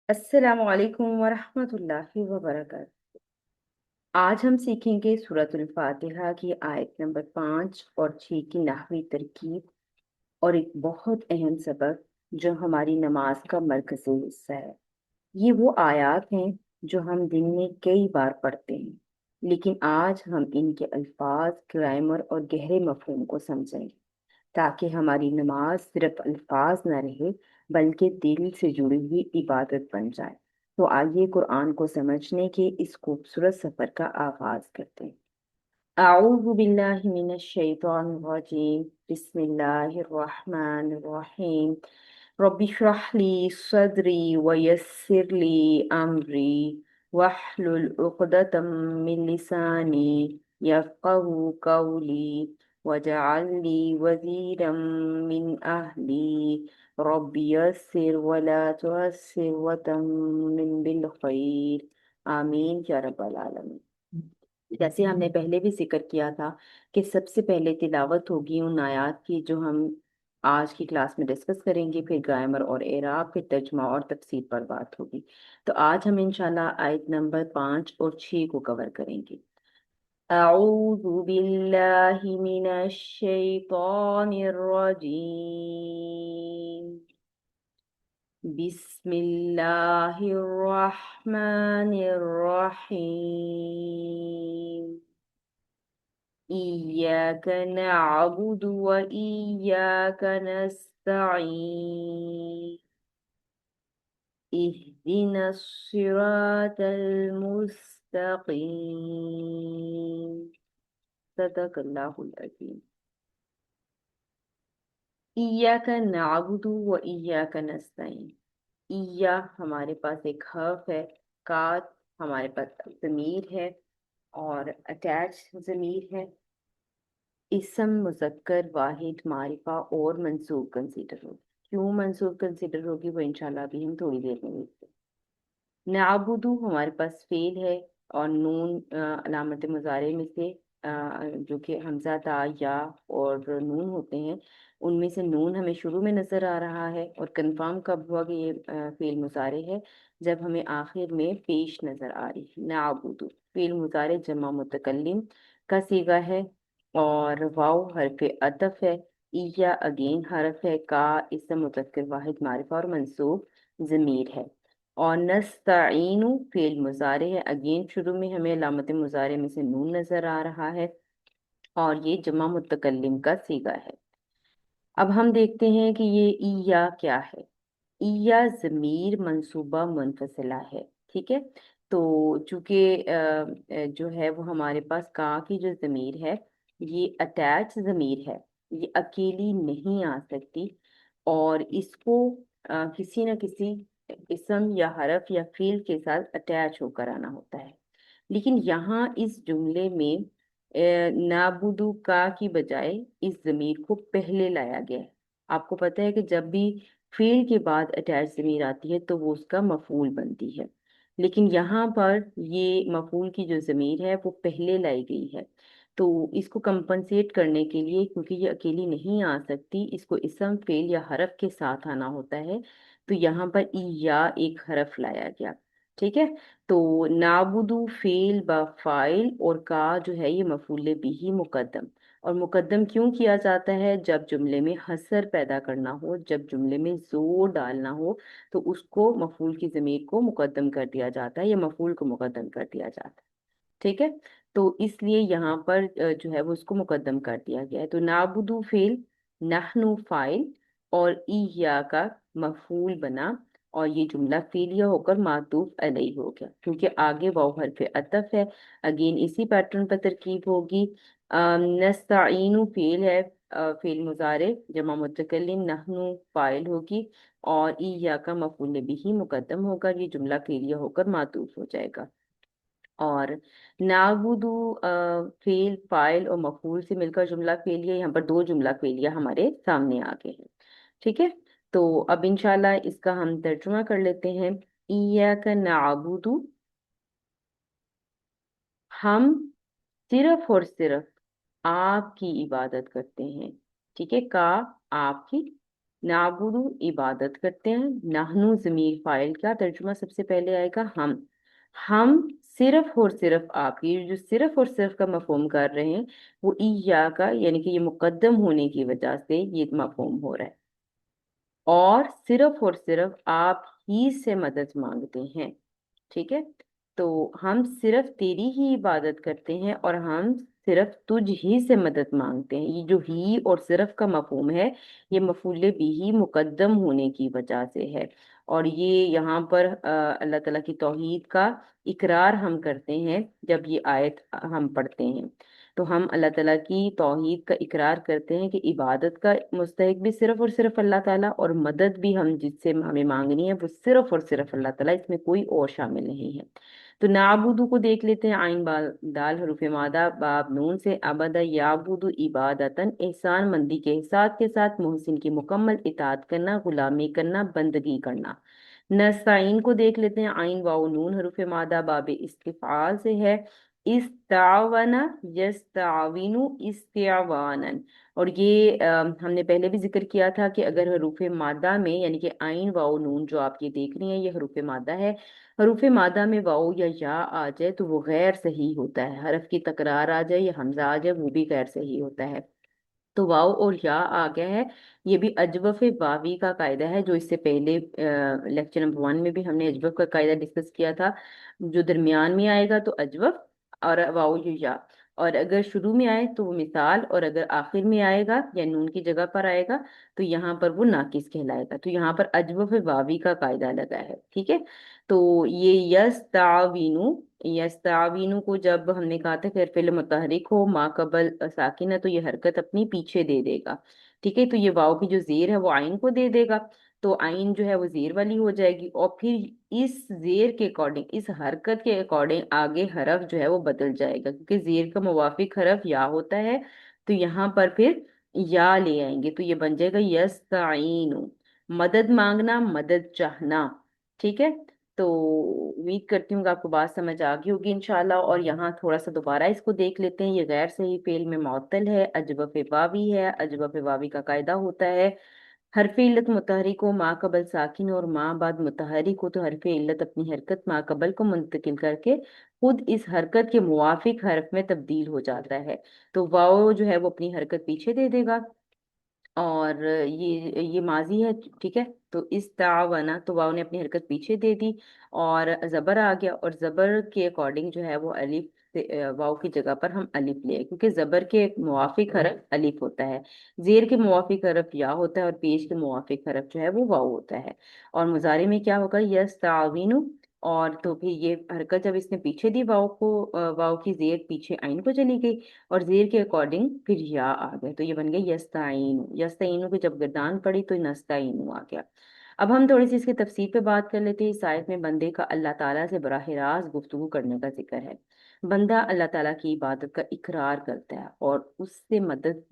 السلام علیکم ورحمۃ اللہ وبرکاتہ۔ آج ہم سیکھیں گے سورۃ الفاتحہ کی آیت نمبر 5 اور 6 کی نحوی ترکیب اور ایک بہت اہم سبق جو ہماری نماز کا مرکزی حصہ ہے۔ یہ وہ آیات ہیں جو ہم دن میں کئی بار پڑھتے ہیں، لیکن آج ہم ان کے الفاظ، گرامر اور گہرے مفہوم کو سمجھیں گے تاکہ ہماری نماز صرف الفاظ نہ رہے بلکہ دل سے جڑی ہوئی عبادت بن جائے۔ تو آئیے قرآن کو سمجھنے کے اس خوبصورت سفر کا آغاز کرتے ہیں۔ اعوذ باللہ من الشیطان الرجیم، بسم اللہ الرحمن الرحیم۔ رب اشرح لی صدری ویسر لی امری واحلل عقدۃ من لسانی یفقہوا قولی واجعل لی وزیرا من اہلی رب یسر ولا تعسر وتمم بالخیر، آمین یا رب العالمین۔ جیسے ہم نے پہلے بھی ذکر کیا تھا کہ سب سے پہلے تلاوت ہوگی ان آیات کی جو ہم آج کی کلاس میں ڈسکس کریں گے، پھر گرامر اور اعراب، پھر ترجمہ اور تفسیر پر بات ہوگی۔ تو آج ہم انشاءاللہ آیت نمبر 5 اور 6 کو کور کریں گے۔ اعوذ باللہ من الشیطان الرجیم، بسم اللہ الرحمن الرحیم۔ إياك نعبد وإياك نستعين، اهدنا الصراط المستقيم، صدق اللہ العظیم۔ إياك نعبد وإياك نستعين، إيا ہمارے پاس ایک حرف ہے، کات ہمارے پاس ضمیر ہے اور اٹیچ ضمیر ہے، اسم مذکر واحد معرفہ اور منصوب کنسیڈر ہوگی۔ کیوں منصوب کنسیڈر ہوگی وہ انشاءاللہ ابھی ہم تھوڑی دیر میں دیکھتے ہیں۔ نعبدو ہمارے پاس فعل ہے اور نون علامت مضارع میں سے جو کہ حمزہ تا یا اور نون ہوتے ہیں، ان میں سے نون ہمیں شروع میں نظر آ رہا ہے، اور کنفرم کب ہوا کہ یہ فعل مضارع ہے؟ جب ہمیں آخر میں پیش نظر آ رہی ہے۔ نعبدو فعل مضارع جمع متکلم کا صیغہ ہے، اور واو حرف عطف ہے، ایہ اگین حرف ہے، کا اسم مذکر واحد معرفہ اور منصوب ضمیر ہے، اور نستعین فعل مضارع ہے، اگین شروع میں ہمیں علامت مضارع میں سے نون نظر آ رہا ہے، اور یہ جمع متکلم کا صیغہ ہے۔ اب ہم دیکھتے ہیں کہ یہ ایہ کیا ہے۔ ایہ ضمیر منصوبہ منفصلہ ہے، ٹھیک ہے۔ تو چونکہ جو ہے وہ ہمارے پاس کا کی جو ضمیر ہے یہ اٹیچ ضمیر ہے، یہ اکیلی نہیں آ سکتی، اور اس کو کسی نہ کسی اسم یا حرف یا فعل کے ساتھ اٹیچ ہو کر آنا ہوتا ہے۔ لیکن یہاں اس جملے میں نابودو کا کی بجائے اس ضمیر کو پہلے لایا گیا ہے۔ آپ کو پتہ ہے کہ جب بھی فعل کے بعد اٹیچ ضمیر آتی ہے تو وہ اس کا مفعول بنتی ہے، لیکن یہاں پر یہ مفعول کی جو ضمیر ہے وہ پہلے لائی گئی ہے۔ تو اس کو کمپنسیٹ کرنے کے لیے، کیونکہ یہ اکیلی نہیں آ سکتی، اس کو اسم فعل یا حرف کے ساتھ آنا ہوتا ہے، تو یہاں پر یا ایک حرف لایا گیا، ٹھیک ہے۔ تو نابودو فعل با فاعل اور کا جو ہے یہ مفعول بھی مقدم، اور مقدم کیوں کیا جاتا ہے؟ جب جملے میں حصر پیدا کرنا ہو، جب جملے میں زور ڈالنا ہو، تو اس کو مفعول کی ضمیر کو مقدم کر دیا جاتا ہے یا مفعول کو مقدم کر دیا جاتا ہے، ٹھیک ہے۔ تو اس لیے یہاں پر جو ہے وہ اس کو مقدم کر دیا گیا ہے۔ تو نعبدو فعل، نحنو فاعل، اور اییا کا مفعول بنا، اور یہ جملہ فعلیہ ہو کر معطوف علیہ ہو گیا، کیونکہ آگے واو حرف عطف ہے، اگین اسی پیٹرن پر ترکیب ہوگی۔ نستعینو فعل ہے، فعل مضارع جمع متکلم، نحنو فاعل ہوگی، اور اییا کا مفعول بھی مقدم ہوگا، یہ جملہ فعلیہ ہو کر معطوف ہو جائے گا۔ اور نعبدو فعل، فاعل اور مفعول سے مل کر جملہ فعلیہ، یہاں پر دو جملہ فعلیہ ہمارے سامنے آ گئے ہیں، ٹھیک ہے۔ تو اب انشاءاللہ اس کا ہم ترجمہ کر لیتے ہیں۔ ایاک نعبدو، ہم صرف اور صرف آپ کی عبادت کرتے ہیں، ٹھیک ہے۔ کا آپ کی، नाबुदु इबादत करते हैं, नहनु ज़मीर फाइल का तर्जुमा सबसे पहले आएगा हम सिर्फ और सिर्फ आपकी जो सिर्फ और सिर्फ का मफहूम कर रहे हैं वो इया का यानी कि ये मुकद्दम होने की वजह से ये मफहूम हो रहा है, और सिर्फ आप ही से मदद मांगते हैं। ठीक है, तो हम सिर्फ तेरी ही इबादत करते हैं और हम सिर्फ तुझ ही से मदद मांगते हैं। ये जो ही और सिर्फ का मफहूम है ये मफूले बिही मुकद्दम होने की वजह से है। और ये यहाँ पर अल्लाह ताला की तौहीद का इकरार हम करते हैं जब ये आयत हम पढ़ते हैं। तो हम अल्लाह ताला की तौहीद का इकरार करते हैं कि इबादत का मुस्तहिक भी सिर्फ और सिर्फ अल्लाह ताला, और मदद भी हम जिससे हमें मांगनी है वो सिर्फ और सिर्फ अल्लाह ताला, इसमें कोई और शामिल नहीं है। तो नाबुदू को देख लेते हैं, आइन बाल दाल हरूफ मादा बाब नून से, अबदा याबुदु इबादतन एहसान मंदी के के साथ मोहसिन की मुकम्मल इताअत करना, गुलामी करना, बंदगी करना। नस्ताइन को देख लेते हैं, आइन वाओ नून हरूफ मादा बाब इस्तिफाल से है, इस्तावना यस्ताविनु इस्तिआवानन। और ये हमने पहले भी जिक्र किया था कि अगर हरूफ मादा में यानी कि आइन वाओ नून जो आप ये देख रही हैं ये हरूफ मादा है, हरूफ मादा में वाओ या आ जाए तो वो गैर सही होता है, हरफ की तकरार आ जाए या हमजा आ जाए वो भी गैर सही होता है। तो वाव और या आ गया है, ये भी अजवफ वावी का कायदा है जो इससे पहले लेक्चर नंबर 1 में भी हमने अजवफ का कायदा डिस्कस किया था। जो दरमियान में आएगा तो अजवफ और वाव या, और अगर शुरू में आए तो वो मिसाल, और अगर आखिर में आएगा या नून की जगह पर आएगा तो यहाँ पर वो नाकिस कहलाएगा। तो यहाँ पर अजवफ वावी का कायदा लगा है। ठीक है, तो ये यस्तावीनु को जब हमने कहा था कि फिर मुतहरिक हो मा कबल साकिन है तो ये हरकत अपनी पीछे दे देगा। ठीक है, तो ये वाव की जो जेर है वो आइन को दे देगा, तो आइन जो है वो जेर वाली हो जाएगी, और फिर इस जेर के अकॉर्डिंग इस हरकत के अकॉर्डिंग आगे हरफ जो है वो बदल जाएगा, क्योंकि जेर का मुवाफिक हरफ या होता है। तो यहाँ पर फिर या ले आएंगे तो ये बन जाएगा यस्ताइनु, मदद मांगना, मदद चाहना। ठीक है, तो उम्मीद करती हूँ कि आपको बात समझ आ गई होगी इंशाल्लाह। और यहाँ थोड़ा सा दोबारा इसको देख लेते हैं, ये गैर सही फेल में मुअत्तल है, अजवफ वावी है, अजवफ वावी का कायदा होता है हरफ इल्लत मुतहरिक हो माँ कबल साकिन और माँ बाद मुतहरिक हो तो हरफ इल्लत अपनी हरकत माँ कबल को मुंतकिल करके खुद इस हरकत के मुवाफिक हरफ में तब्दील हो जाता है। तो वाव जो है वो अपनी हरकत पीछे दे देगा, और ये माजी है। ठीक है, तो इस तावना तो वाव ने अपनी हरकत पीछे दे दी और जबर आ गया, और जबर के अकॉर्डिंग जो है वो अलिफ से वाव की जगह पर हम अलिफ ले आए, क्योंकि जबर के मुवाफिक हरफ अलिफ होता है, जेर के मुवाफिक हरफ या होता है, और पेश के मुवाफिक हरफ जो है वो वाव होता है। और मुजारे में क्या होगा, यस्ताविनु, और तो फिर ये हरकत जब इसने पीछे दी वाव को, वाव की जेर पीछे आइन को चली गई, और जेर के अकॉर्डिंग फिर या आ गया, तो ये बन गया यस्ताइनु। यस्ताइनु की जब गर्दान पड़ी तो नस्ताइनु आ गया। अब हम थोड़ी सी इसकी तफसीर पे बात कर लेते हैं। इस आयत में बंदे का अल्लाह ताला से बराह रास्त गुफ्तगू करने का जिक्र है। बंदा अल्लाह ताला की इबादत का इकरार करता है और उससे मदद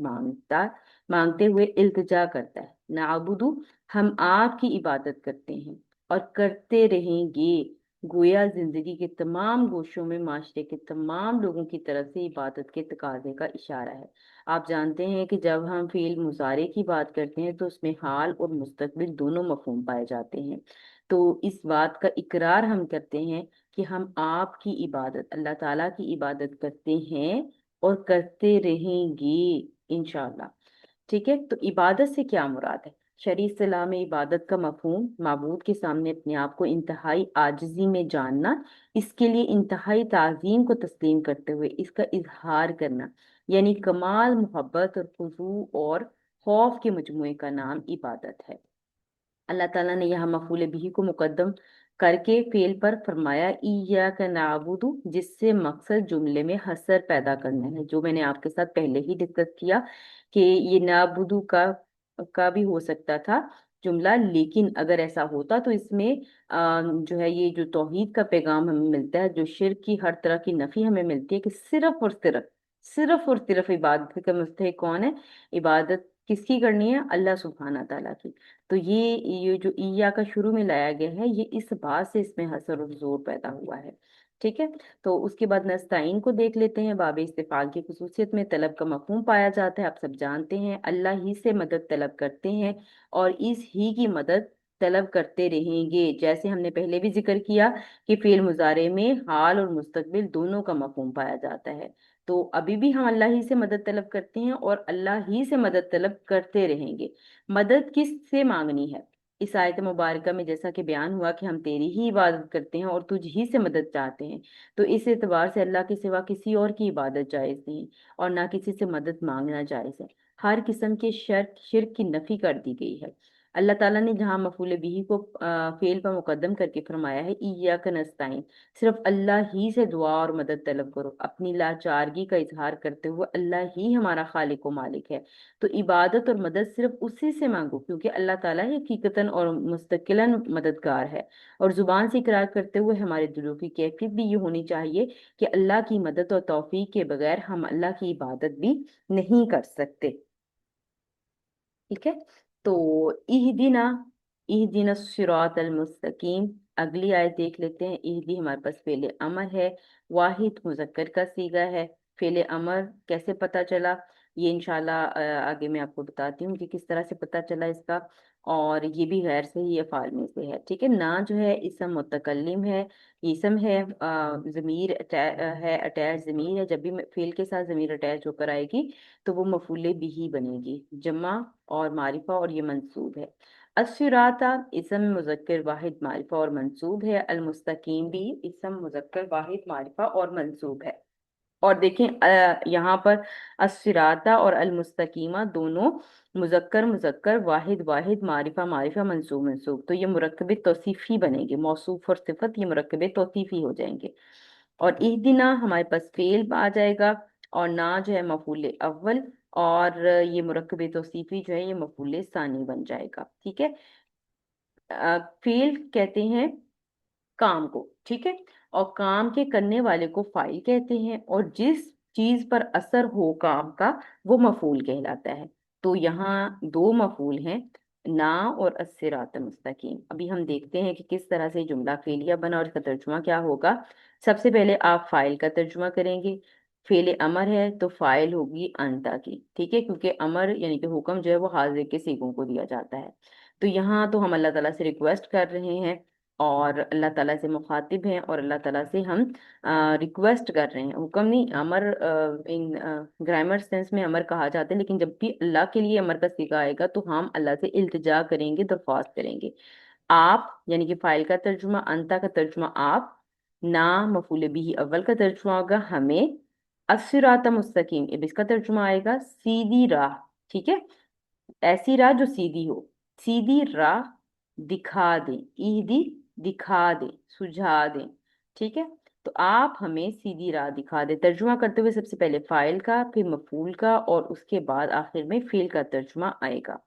मांगते हुए इल्तिजा करता है। नाबुदु, हम आपकी इबादत करते हैं और करते रहेंगे, गोया जिंदगी के तमाम गोशों में माशरे के तमाम लोगों की तरफ से इबादत के तकाजे का इशारा है। आप जानते हैं कि जब हम फ़िल मुजारे की बात करते हैं तो उसमें हाल और मुस्तकबिल दोनों मफहूम पाए जाते हैं। तो इस बात का इकरार हम करते हैं कि हम आपकी इबादत अल्लाह ताला की इबादत करते हैं और करते रहेंगे इंशाल्लाह। ठीक है, तो इबादत से क्या मुराद है? शरई इस्तिलाह में इबादत का मफहूम माबूद के सामने अपने आप को इंतहाई आजिजी में जानना, इसके लिए इंतहाई ताज़ीम को तस्लीम करते हुए इसका इजहार करना, यानी कमाल मोहब्बत और खुजू और खौफ के मजमूए का नाम इबादत है। अल्लाह ताला ने यहाँ मफूल बिही को मुकद्दम करके फेल पर फरमाया इय्याका नअबुदु, जिससे मकसद जुमले में हसर पैदा करना है, जो मैंने आपके साथ पहले ही डिस्कस किया कि ये नाबुदु का भी हो सकता था जुमला, लेकिन अगर ऐसा होता तो इसमें जो है ये जो तौहीद का पैगाम हमें मिलता है, जो शिर्क की हर तरह की नफी हमें मिलती है कि सिर्फ और सिर्फ इबादत का मुस्तहिक कौन है, इबादत किसकी करनी है, अल्लाह सुब्हाना ताला की। तो ये जो ईया का शुरू में लाया गया है ये इस बात से इसमें हसर और जोर पैदा हुआ है। ठीक है। तो उसके बाद नस्ताइन को देख लेते हैं। बाब इस्तिफाल की खुसूसियत में तलब का मफहूम पाया जाता है। आप सब जानते हैं अल्लाह ही से मदद तलब करते हैं और इस ही की मदद तलब करते रहेंगे। जैसे हमने पहले भी जिक्र किया कि फेल मुजारे में हाल और मुस्तकबिल दोनों का मफहूम पाया जाता है। तो अभी भी हम अल्लाह ही से मदद तलब करते हैं और अल्लाह ही से मदद तलब करते रहेंगे। मदद किस से मांगनी है? इस आयत मुबारक में जैसा कि बयान हुआ कि हम तेरी ही इबादत करते हैं और तुझ ही से मदद चाहते हैं, तो इस एतबार से अल्लाह के सिवा किसी और की इबादत जायज नहीं और ना किसी से मदद मांगना जायज है। हर किस्म के शिर्क की नफी कर दी गई है। अल्लाह ताला ने जहाँ मफूल बिही को फेल पर मुकद्दम करके फरमाया है इय्याक नस्ताइन, सिर्फ अल्लाह ही से दुआ और मदद तलब करो, अपनी लाचारगी का इजहार करते हुए अल्लाह ही हमारा खालिक व मालिक है, तो इबादत और मदद सिर्फ उसी से मांगो, क्योंकि अल्लाह ताला ही हकीकतन और मुस्तकिलन मददगार है। और जुबान से इकरार करते हुए हमारे दिलों की कैफियत भी ये होनी चाहिए कि अल्लाह की मदद और तौफीक के बगैर हम अल्लाह की इबादत भी नहीं कर सकते। ठीक है। तो इहदिना इहदिना सिरातल मुस्तकीम, अगली आयत देख लेते हैं। इहदी हमारे पास फेले अमर है, वाहिद मुजक्कर का सीगा है। फेले अमर कैसे पता चला, ये इंशाल्लाह आगे मैं आपको बताती हूँ कि किस तरह से पता चला इसका। और ये भी गैर सही अफ़ाल में से है। ठीक है। ना जो है इसम मुतकल्लिम है, इसम है, ज़मीर है, अटैच ज़मीर है। जब भी फेल के साथ ज़मीर अटैच होकर आएगी तो वो मफूले बिही बनेगी, जमा और मारिफा, और ये मंसूब है। अस्सिराता इसम मुजक्कर वाहिद मारिफा और मंसूब है। अलमुस्तकीम भी इसम मुजक्कर वाहिद मारिफा और मंसूब है। और देखें यहाँ पर अस्सिराता और अलमुस्तकीमा दोनों मुजक्कर मुजक्कर वाहिद वाहिद मारिफा मारिफा मंसूब मंसूब, तो ये मुरक्कबे तौसीफी बनेंगे। मौसूफ और सिफत ये मुरक्कबे तौसीफी हो जाएंगे। और इहदिना हमारे पास फेल आ जाएगा, और ना जो है मफूल अव्वल, और ये मुरक्कबे तौसीफी जो है ये मफूल सानी बन जाएगा। ठीक है। फेल कहते हैं काम को। ठीक है। और काम के करने वाले को फाइल कहते हैं, और जिस चीज पर असर हो काम का वो मफूल कहलाता है। तो यहाँ दो मफूल हैं, ना और अस्सिरात मुस्तकीम। अभी हम देखते हैं कि किस तरह से जुमला फेलिया बना और इसका तर्जुमा क्या होगा। सबसे पहले आप फाइल का तर्जुमा करेंगे। फेले अमर है तो फाइल होगी अंता की। ठीक है। क्योंकि अमर यानी कि हुक्म जो है वो हाजिर के सीगों को दिया जाता है। तो यहाँ तो हम अल्लाह ताला से रिक्वेस्ट कर रहे हैं और अल्लाह ताला से मुखातिब हैं और अल्लाह ताला से हम रिक्वेस्ट कर रहे हैं। हुक्म नहीं, अमर इन ग्रामर सेंस में अमर कहा जाता है, लेकिन जब भी अल्लाह के लिए अमर का सीगा आएगा तो हम अल्लाह से इल्तिजा करेंगे, दरख्वास्त करेंगे। आप यानी कि फाइल का तर्जुमा, अंता का तर्जुमा आप, ना मफूल बिही अव्वल का तर्जुमा होगा हमें, अस्सिराता मुस्तकीम अब इसका तर्जुमा आएगा सीधी राह। ठीक है। ऐसी राह जो सीधी हो, सीधी राह दिखा दें, ईदी दिखा दें, सुझा दें। ठीक है। तो आप हमें सीधी राह दिखा दें, तर्जुमा करते हुए सबसे पहले फाइल का, फिर मफूल का, और उसके बाद आखिर में फेल का तर्जुमा आएगा।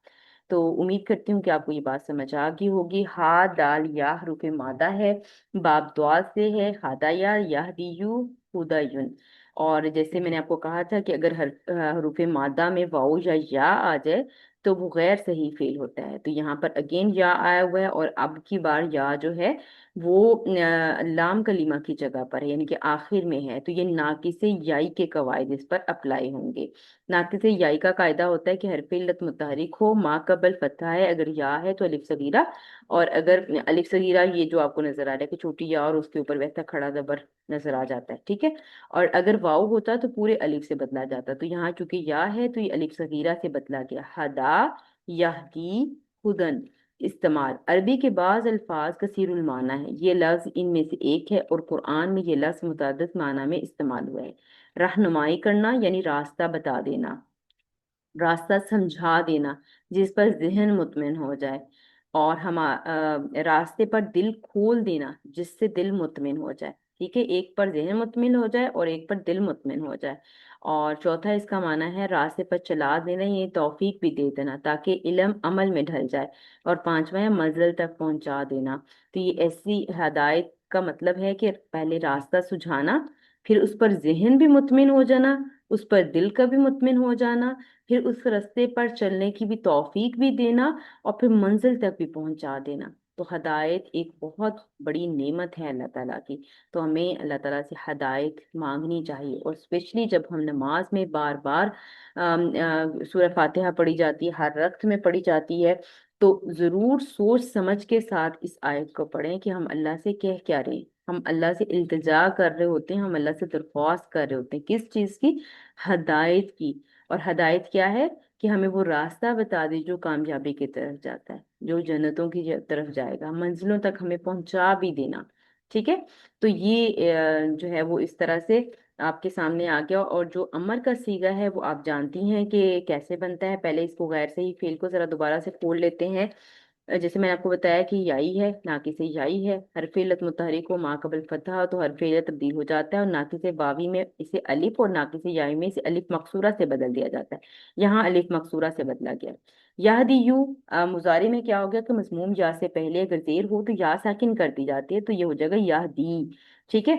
तो उम्मीद करती हूँ कि आपको ये बात समझ आ गई होगी। हा दाल या हरूफ मादा है, बाप दुआ से है, हादाया याहदियु हुदायुन। और जैसे मैंने आपको कहा था कि अगर हरूफ मादा में वाओ या आ जाए तो वो गैर सही फेल होता है। तो यहाँ पर अगेन या आया हुआ है, और अब की बार या जो है वो लाम कलीमा की जगह पर है, यानी कि आखिर में है। तो ये नाकिसे याई के कवायद इस पर अप्लाई होंगे। नाकिसे याई का कायदा होता है कि हरफ इल्लत मुतहरिक हो, मा कबल फतहा है, अगर या है तो अलिफ सगीरा, और अगर अलिफ सगीरा ये जो आपको नजर आ रहा है कि छोटी या और उसके ऊपर वैसा खड़ा जबर नजर आ जाता है। ठीक है। और अगर वाव होता तो पूरे अलिफ से बदला जाता। तो यहाँ चूंकि या है तो ये अलिफ सगीरा से बदला गया। हदा यहदी हुदन। इस्तेमाल अरबी के बाज अल्फाज कसीरुल माना है, ये लफ्ज इनमें से एक है, और कुरान में ये लफ्ज मुतअद्दिद माना में इस्तेमाल हुआ है। रहनुमाई करना यानी रास्ता बता देना, रास्ता समझा देना जिस पर जहन मुतमिन हो जाए, और हम रास्ते पर दिल खोल देना जिससे दिल मुतमिन हो जाए। ठीक है। एक पर जहन मुतमिन हो जाए और एक पर दिल मुतमिन हो जाए। और चौथा इसका माना है रास्ते पर चला देना, ये तौफीक भी दे देना ताकि इल्म अमल में ढल जाए। और पांचवा है मंजिल तक पहुंचा देना। तो ये ऐसी हदायत का मतलब है कि पहले रास्ता सुझाना, फिर उस पर जहन भी मुतमिन हो जाना, उस पर दिल का भी मुतमिन हो जाना, फिर उस रास्ते पर चलने की भी तौफीक भी देना, और फिर मंजिल तक भी पहुंचा देना। تو ہدایت ایک بہت بڑی نعمت ہے اللہ تعالیٰ کی، تو ہمیں اللہ تعالیٰ سے ہدایت مانگنی چاہیے، اور اسپیشلی جب ہم نماز میں بار بار سورہ فاتحہ پڑھی جاتی ہے، ہر رکعت میں پڑھی جاتی ہے، تو ضرور سوچ سمجھ کے ساتھ اس آیت کو پڑھیں کہ ہم اللہ سے کہہ کیا رہے ہیں۔ ہم اللہ سے التجا کر رہے ہوتے ہیں، ہم اللہ سے درخواست کر رہے ہوتے ہیں کس چیز کی؟ ہدایت کی۔ اور ہدایت کیا ہے؟ کہ ہمیں وہ راستہ بتا دے جو کامیابی کی طرف جاتا ہے، جو جنتوں کی طرف جائے گا، منزلوں تک ہمیں پہنچا بھی دینا۔ ٹھیک ہے؟ تو یہ جو ہے وہ اس طرح سے آپ کے سامنے آ گیا، اور جو امر کا صیغہ ہے وہ آپ جانتی ہیں کہ کیسے بنتا ہے۔ پہلے اس کو غیر صحیح فعل کو ذرا دوبارہ سے کھول لیتے ہیں۔ جیسے میں نے آپ کو بتایا کہ یائی ہے، ناقص سے یائی ہے، حرف علت متحرک ہو، ما قبل فتح ہو تو حرف علت تبدیل ہو جاتا ہے، اور ناقص سے واوی میں اسے الف، اور ناقص سے یائی میں اسے الف مقصورہ سے بدل دیا جاتا ہے۔ یہاں الف مقصورہ سے بدلا گیا۔ یہدی یو مضارع میں کیا ہو گیا کہ مضموم یا سے پہلے اگر زیر ہو تو یا ساکن کر دی جاتی ہے، تو یہ ہو جائے گا یہدی۔ ٹھیک ہے؟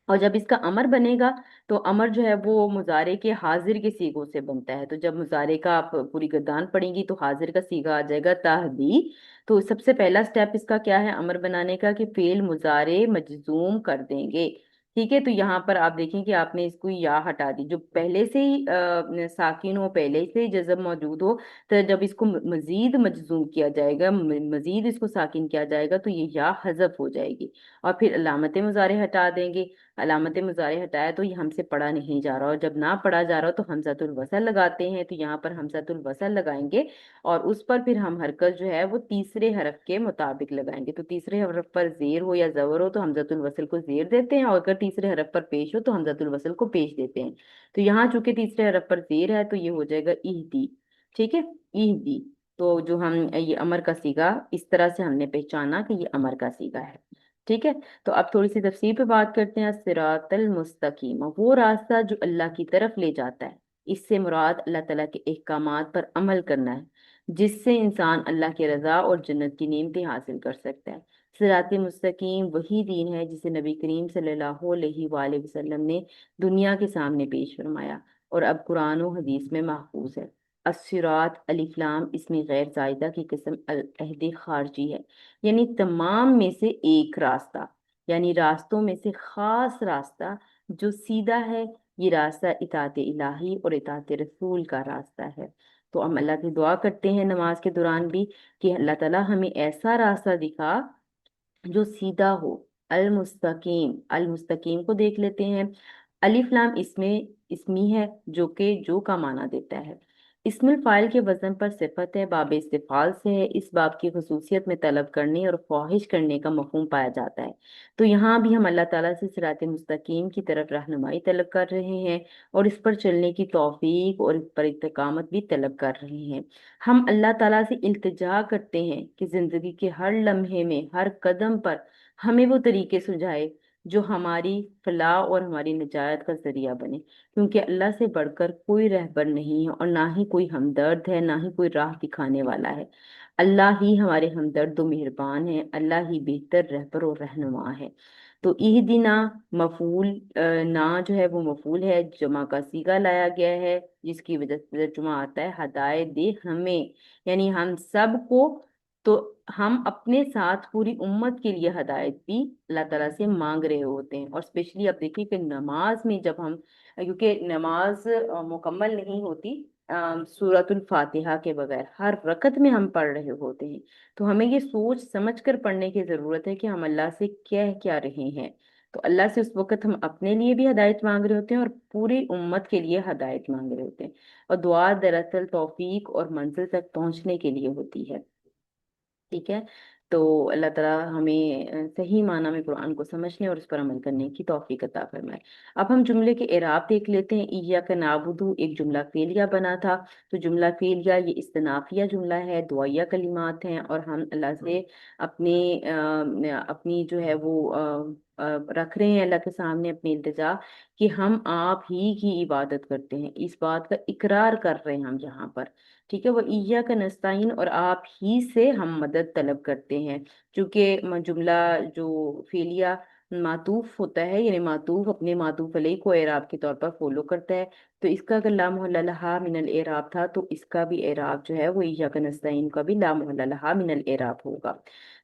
اور جب اس کا امر بنے گا تو امر جو ہے وہ مضارع کے حاضر کے سیغوں سے بنتا ہے، تو جب مضارع کا آپ پوری گردان پڑیں گی تو حاضر کا سیغہ آ جائے گا تہدی۔ تو سب سے پہلا سٹیپ اس کا کیا ہے امر بنانے کا؟ کہ فعل مضارع مجزوم کر دیں گے۔ ٹھیک ہے؟ تو یہاں پر آپ دیکھیں کہ آپ نے اس کو یا ہٹا دی، جو پہلے سے ہی ساکن ہو، پہلے سے ہی جزم موجود ہو، تو جب اس کو مزید مجزوم کیا جائے گا، مزید اس کو ساکن کیا جائے گا، تو یہ یا حذف ہو جائے گی۔ اور پھر علامت مضارع ہٹا دیں گے۔ علامت مضارع ہٹایا تو یہ ہم سے پڑھا نہیں جا رہا، اور جب نہ پڑھا جا رہا تو حمزۃ الوصل لگاتے ہیں، تو یہاں پر حمزۃ الوصل لگائیں گے، اور اس پر پھر ہم حرکت جو ہے وہ تیسرے حرف کے مطابق لگائیں گے۔ تو تیسرے حرف پر زیر ہو یا زبر ہو تو حمزۃ الوصل کو زیر دیتے ہیں، اور اگر تیسرے حرف پر پیش ہو تو حمزۃ الوصل کو پیش دیتے ہیں۔ تو یہاں چونکہ تیسرے حرف پر زیر ہے تو یہ ہو جائے گا اہدی۔ ٹھیک ہے؟ اہدی۔ تو جو ہم یہ امر کا صیغہ اس طرح سے ہم نے پہچانا کہ یہ امر کا صیغہ ہے۔ ٹھیک ہے؟ تو اب تھوڑی سی تفصیل پہ بات کرتے ہیں۔ صراط المستقیم، وہ راستہ جو اللہ کی طرف لے جاتا ہے، اس سے مراد اللہ تعالیٰ کے احکامات پر عمل کرنا ہے، جس سے انسان اللہ کی رضا اور جنت کی نعمتیں حاصل کر سکتا ہے۔ صراط مستقیم وہی دین ہے جسے نبی کریم صلی اللہ علیہ وآلہ وسلم نے دنیا کے سامنے پیش فرمایا، اور اب قرآن و حدیث میں محفوظ ہے۔ الصراط الف لام اس میں غیر زائدہ کی قسم العہد خارجی ہے، یعنی تمام میں سے ایک راستہ، یعنی راستوں میں سے خاص راستہ جو سیدھا ہے، یہ راستہ اطاعت الہی اور اطاعت رسول کا راستہ ہے۔ تو ہم اللہ کی دعا کرتے ہیں نماز کے دوران بھی کہ اللہ تعالیٰ ہمیں ایسا راستہ دکھا جو سیدھا ہو۔ المستقیم، المستقیم کو دیکھ لیتے ہیں۔ الف لام اس میں اسمی ہے جو کہ جو کا معنی دیتا ہے۔ اسم الفاعل کے وزن پر صفت ہے، باب استفعال سے ہے۔ اس باب کی خصوصیت میں طلب کرنے اور خواہش کرنے کا مفہوم پایا جاتا ہے۔ تو یہاں بھی ہم اللہ تعالیٰ سے صراط مستقیم کی طرف رہنمائی طلب کر رہے ہیں، اور اس پر چلنے کی توفیق اور اس پر استقامت بھی طلب کر رہے ہیں۔ ہم اللہ تعالیٰ سے التجا کرتے ہیں کہ زندگی کے ہر لمحے میں، ہر قدم پر ہمیں وہ طریقے سجھائے جو ہماری فلاح اور ہماری نجات کا ذریعہ بنے، کیونکہ اللہ سے بڑھ کر کوئی رہبر نہیں ہے، اور نہ ہی کوئی ہمدرد ہے، نہ ہی کوئی راہ دکھانے والا ہے۔ اللہ ہی ہمارے ہمدرد و مہربان ہے، اللہ ہی بہتر رہبر اور رہنما ہے۔ تو اہدنا مفعول نا جو ہے وہ مفعول ہے، جمع کا صیغہ لایا گیا ہے، جس کی وجہ سے ترجمہ آتا ہے ہدایت دے ہمیں، یعنی ہم سب کو۔ تو ہم اپنے ساتھ پوری امت کے لیے ہدایت بھی اللہ تعالیٰ سے مانگ رہے ہوتے ہیں، اور اسپیشلی آپ دیکھیے کہ نماز میں جب ہم، کیونکہ نماز مکمل نہیں ہوتی سورۃ الفاتحہ کے بغیر، ہر رکعت میں ہم پڑھ رہے ہوتے ہیں، تو ہمیں یہ سوچ سمجھ کر پڑھنے کی ضرورت ہے کہ ہم اللہ سے کہہ کیا رہے ہیں۔ تو اللہ سے اس وقت ہم اپنے لیے بھی ہدایت مانگ رہے ہوتے ہیں، اور پوری امت کے لیے ہدایت مانگ رہے ہوتے ہیں، اور دعا دراصل توفیق اور منزل تک پہنچنے کے لیے ہوتی ہے۔ ٹھیک ہے؟ تو اللہ تعالیٰ ہمیں صحیح معنی میں قرآن کو سمجھنے اور اس پر عمل کرنے کی توفیق عطا فرمائے۔ اب ہم جملے کے اعراب دیکھ لیتے ہیں۔ ایاک نعبدو ایک جملہ فعلیہ بنا تھا، تو جملہ فعلیہ یہ استنافیہ جملہ ہے، دعائیہ کلمات ہیں، اور ہم اللہ سے اپنے اپنی جو ہے وہ رکھ رہے ہیں اللہ کے سامنے اپنی التجا، کہ ہم آپ ہی کی عبادت کرتے ہیں، اس بات کا اقرار کر رہے ہیں ہم یہاں پر۔ ٹھیک ہے؟ وہ ایاک نستعین، اور آپ ہی سے ہم مدد طلب کرتے ہیں، چونکہ جملہ جو فعلیہ मातूफ होता है, यानी मातूफ अपने मातूफ अलैह को एराब के तौर पर फॉलो करता है। तो इसका अगर ला मोहल्ला लहा मिनल एराब था, तो इसका भी एराब जो है वो इय्याका नस्तईन का भी ला मोहल्ला लहा मिनल एराब होगा।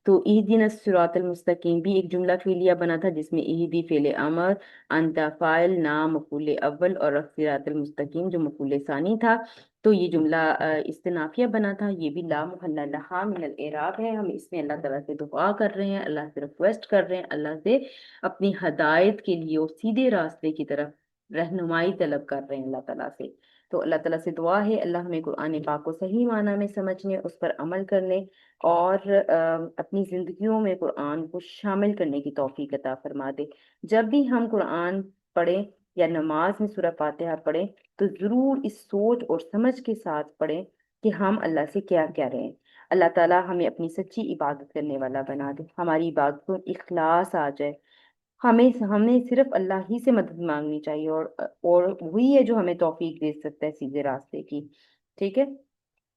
तो इहदिना सिरातल मुस्तकीम भी एक जुमला फेलिया बना था, जिसमें इहदी फेल अमर, अंता फाइल, नाम मफूल अव्वल और सिरातल मुस्तकीम जो मफूल सानी था। तो ये जुमला इस्तिनाफिया बना था, ये भी ला मोहल्ला लहा मिनल एराब है। हम इसमें अल्लाह ताला से दुआ कर रहे हैं, अल्लाह से रिक्वेस्ट कर रहे हैं, अल्लाह से अपनी हदायत के लिए और सीधे रास्ते की तरफ रहनुमाई तलब कर रहे हैं अल्लाह ताला से। तो अल्लाह ताला से दुआ है, अल्लाह हमें कुरान पाक को सही माना में समझने, उस पर अमल करने और अपनी जिंदगियों में कुरान को शामिल करने की तौफीक अता फरमा दे। जब भी हम कुरान पढ़ें या नमाज में सूरह फातिहा पढ़ें, तो जरूर इस सोच और समझ के साथ पढ़ें कि हम अल्लाह से क्या कह रहे हैं। अल्लाह ताला हमें अपनी सच्ची इबादत करने वाला बना दे, हमारी इबादतों में इखलास आ जाए। हमें हमें सिर्फ अल्लाह ही से मदद मांगनी चाहिए, और वही है जो हमें तौफीक दे सकता है सीधे रास्ते की। ठीक है,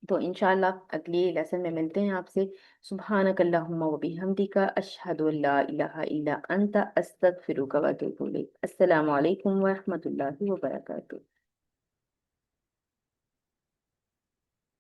तो इंशाल्लाह अगले लेसन में मिलते हैं आपसे। सुब्हानक अल्लाहुम्मा व बिहम्दिका अशहदु अल्ला इलाहा इल्ला अंता अस्तगफिरुका व अतूबु इलैक। अस्सलामु अलैकुम व रहमतुल्लाहि व बरकातुहू।